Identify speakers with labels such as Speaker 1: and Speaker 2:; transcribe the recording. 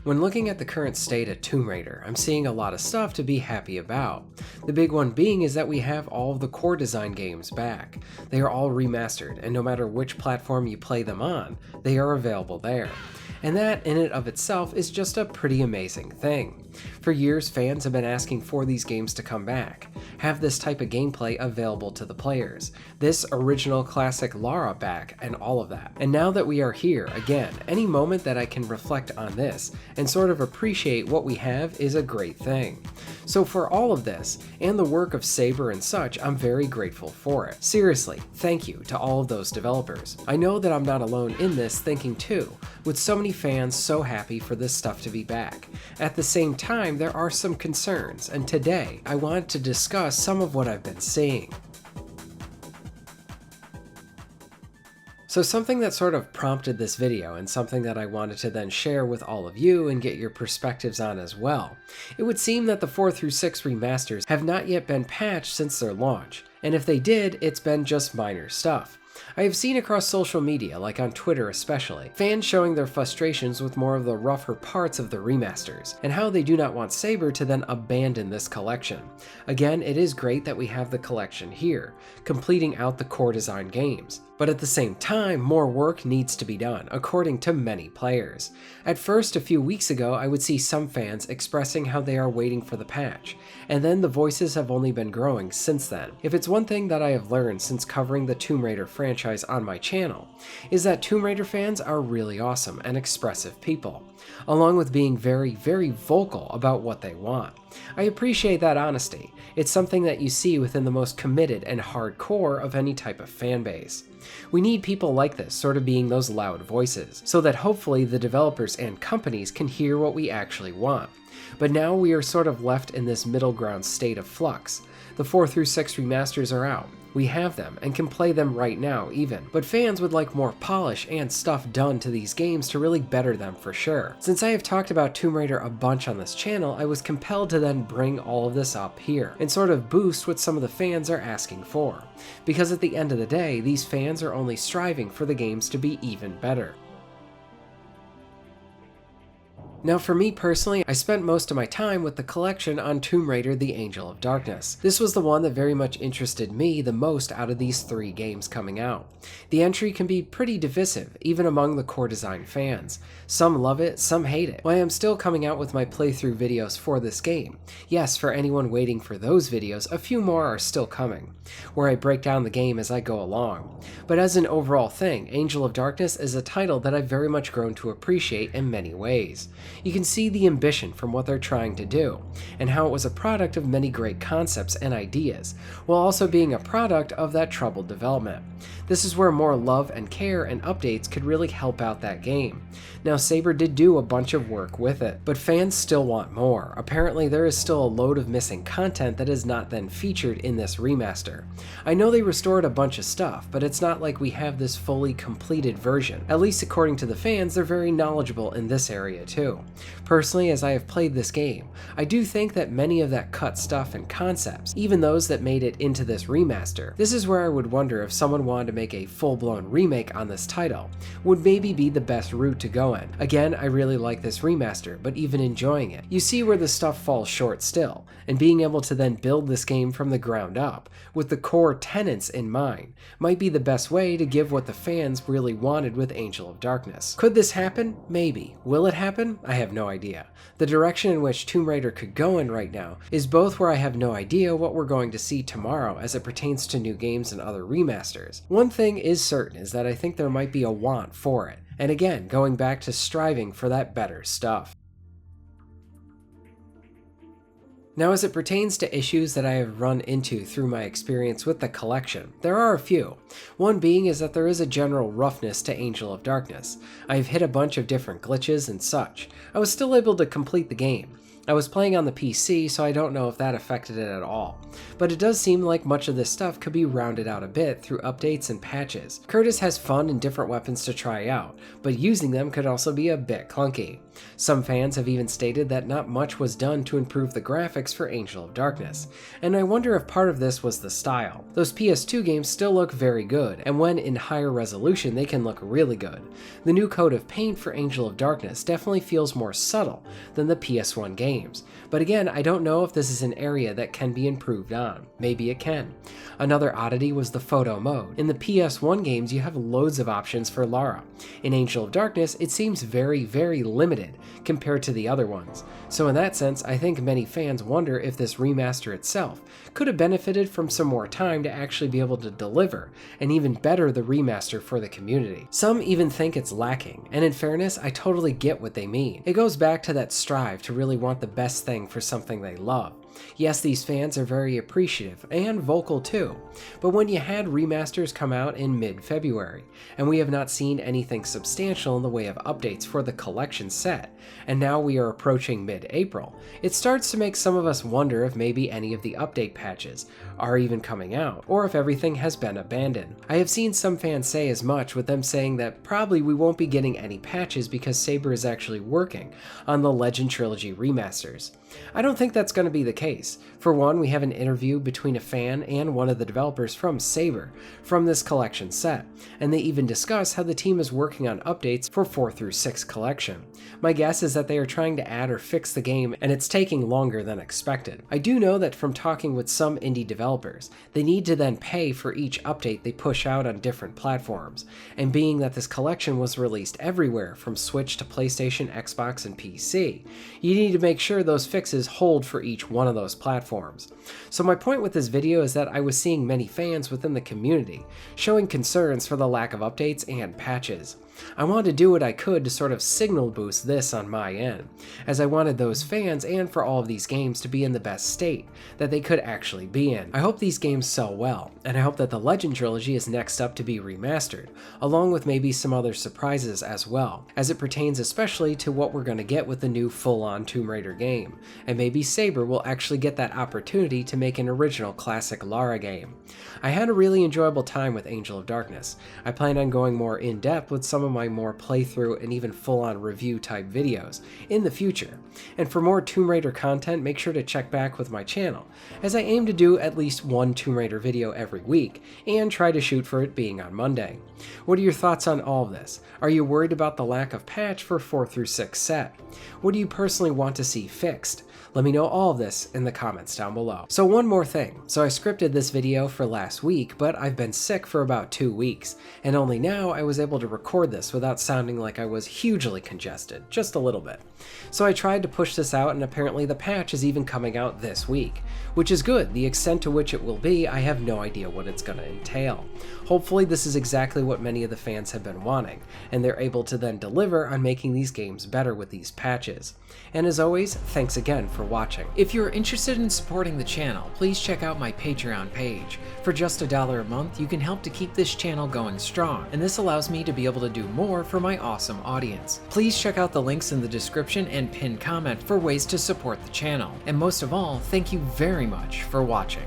Speaker 1: When looking at the current state of Tomb Raider, I'm seeing a lot of stuff to be happy about. The big one being is that we have all of the core design games back. They are all remastered, and no matter which platform you play them on, they are available there. And that in and of itself is just a pretty amazing thing. For years, fans have been asking for these games to come back, have this type of gameplay available to the players, this original classic Lara back, and all of that. And now that we are here, again, any moment that I can reflect on this and sort of appreciate what we have is a great thing. So for all of this, and the work of Saber and such, I'm very grateful for it. Seriously, thank you to all of those developers. I know that I'm not alone in this thinking too, with so many fans so happy for this stuff to be back. At the same time, there are some concerns, and today I want to discuss some of what I've been seeing. So something that sort of prompted this video, and something that I wanted to then share with all of you and get your perspectives on as well. It would seem that the 4 through 6 remasters have not yet been patched since their launch, and if they did, it's been just minor stuff. I have seen across social media, like on Twitter especially, fans showing their frustrations with more of the rougher parts of the remasters, and how they do not want Saber to then abandon this collection. Again, it is great that we have the collection here, completing out the core design games. But at the same time, more work needs to be done, according to many players. At first, a few weeks ago, I would see some fans expressing how they are waiting for the patch, and then the voices have only been growing since then. If it's one thing that I have learned since covering the Tomb Raider franchise on my channel, is that Tomb Raider fans are really awesome and expressive people, along with being very, very vocal about what they want. I appreciate that honesty. It's something that you see within the most committed and hardcore of any type of fan base. We need people like this sort of being those loud voices, so that hopefully the developers and companies can hear what we actually want. But now we are sort of left in this middle ground state of flux. The 4 through 6 remasters are out. We have them and can play them right now even, but fans would like more polish and stuff done to these games to really better them for sure. Since I have talked about Tomb Raider a bunch on this channel, I was compelled to then bring all of this up here and sort of boost what some of the fans are asking for. Because at the end of the day, these fans are only striving for the games to be even better. Now for me personally, I spent most of my time with the collection on Tomb Raider: The Angel of Darkness. This was the one that very much interested me the most out of these 3 games coming out. The entry can be pretty divisive, even among the core design fans. Some love it, some hate it. While I'm still coming out with my playthrough videos for this game. Yes, for anyone waiting for those videos, a few more are still coming, where I break down the game as I go along. But as an overall thing, Angel of Darkness is a title that I've very much grown to appreciate in many ways. You can see the ambition from what they're trying to do, and how it was a product of many great concepts and ideas, while also being a product of that troubled development. This is where more love and care and updates could really help out that game. Now Saber did do a bunch of work with it, but fans still want more. Apparently there is still a load of missing content that is not then featured in this remaster. I know they restored a bunch of stuff, but it's not like we have this fully completed version. At least according to the fans, they're very knowledgeable in this area too. Personally, as I have played this game, I do think that many of that cut stuff and concepts, even those that made it into this remaster, this is where I would wonder if someone wanted to make a full-blown remake on this title, would maybe be the best route to go in. Again, I really like this remaster, but even enjoying it, you see where the stuff falls short still, and being able to then build this game from the ground up, with the core tenets in mind, might be the best way to give what the fans really wanted with Angel of Darkness. Could this happen? Maybe. Will it happen? I have no idea. The direction in which Tomb Raider could go in right now is both where I have no idea what we're going to see tomorrow as it pertains to new games and other remasters. One thing is certain is that I think there might be a want for it, and again, going back to striving for that better stuff. Now as it pertains to issues that I have run into through my experience with the collection, there are a few. One being is that there is a general roughness to Angel of Darkness. I have hit a bunch of different glitches and such. I was still able to complete the game. I was playing on the PC, so I don't know if that affected it at all. But it does seem like much of this stuff could be rounded out a bit through updates and patches. Curtis has fun and different weapons to try out, but using them could also be a bit clunky. Some fans have even stated that not much was done to improve the graphics for Angel of Darkness, and I wonder if part of this was the style. Those PS2 games still look very good, and when in higher resolution they can look really good. The new coat of paint for Angel of Darkness definitely feels more subtle than the PS1 games, but again, I don't know if this is an area that can be improved on. Maybe it can. Another oddity was the photo mode. In the PS1 games you have loads of options for Lara. In Angel of Darkness it seems very limited compared to the other ones. So in that sense, I think many fans wonder if this remaster itself could have benefited from some more time to actually be able to deliver and even better the remaster for the community. Some even think it's lacking, and in fairness, I totally get what they mean. It goes back to that strive to really want the best thing for something they love. Yes, these fans are very appreciative, and vocal too, but when you had remasters come out in mid-February, and we have not seen anything substantial in the way of updates for the collection set, and now we are approaching mid-April, it starts to make some of us wonder if maybe any of the update patches are even coming out, or if everything has been abandoned. I have seen some fans say as much, with them saying that probably we won't be getting any patches because Saber is actually working on the Legend Trilogy remasters. I don't think that's going to be the case. For one, we have an interview between a fan and one of the developers from Saber from this collection set, and they even discuss how the team is working on updates for 4 through 6 collection. My guess is that they are trying to add or fix the game, and it's taking longer than expected. I do know that from talking with some indie developers, they need to then pay for each update they push out on different platforms, and being that this collection was released everywhere from Switch to PlayStation, Xbox, and PC, you need to make sure those fixes hold for each one of those platforms. So my point with this video is that I was seeing many fans within the community showing concerns for the lack of updates and patches. I wanted to do what I could to sort of signal boost this on my end, as I wanted those fans and for all of these games to be in the best state that they could actually be in. I hope these games sell well, and I hope that the Legend Trilogy is next up to be remastered, along with maybe some other surprises as well, as it pertains especially to what we're going to get with the new full-on Tomb Raider game, and maybe Saber will actually get that opportunity to make an original classic Lara game. I had a really enjoyable time with Angel of Darkness. I plan on going more in-depth with some of my more playthrough and even full-on review type videos in the future. And for more Tomb Raider content, make sure to check back with my channel, as I aim to do at least one Tomb Raider video every week, and try to shoot for it being on Monday. What are your thoughts on all of this? Are you worried about the lack of patch for 4 through 6 set? What do you personally want to see fixed? Let me know all of this in the comments down below. So one more thing. So I scripted this video for last week, but I've been sick for about 2 weeks, and only now I was able to record this without sounding like I was hugely congested, just a little bit. So I tried to push this out, and apparently the patch is even coming out this week, which is good. The extent to which it will be, I have no idea what it's going to entail. Hopefully this is exactly what many of the fans have been wanting, and they're able to then deliver on making these games better with these patches. And as always, thanks again for watching. If you're interested in supporting the channel, please check out my Patreon page. For just $1 a month, you can help to keep this channel going strong, and this allows me to be able to do more for my awesome audience. Please check out the links in the description and pinned comment for ways to support the channel. And most of all, thank you very much for watching.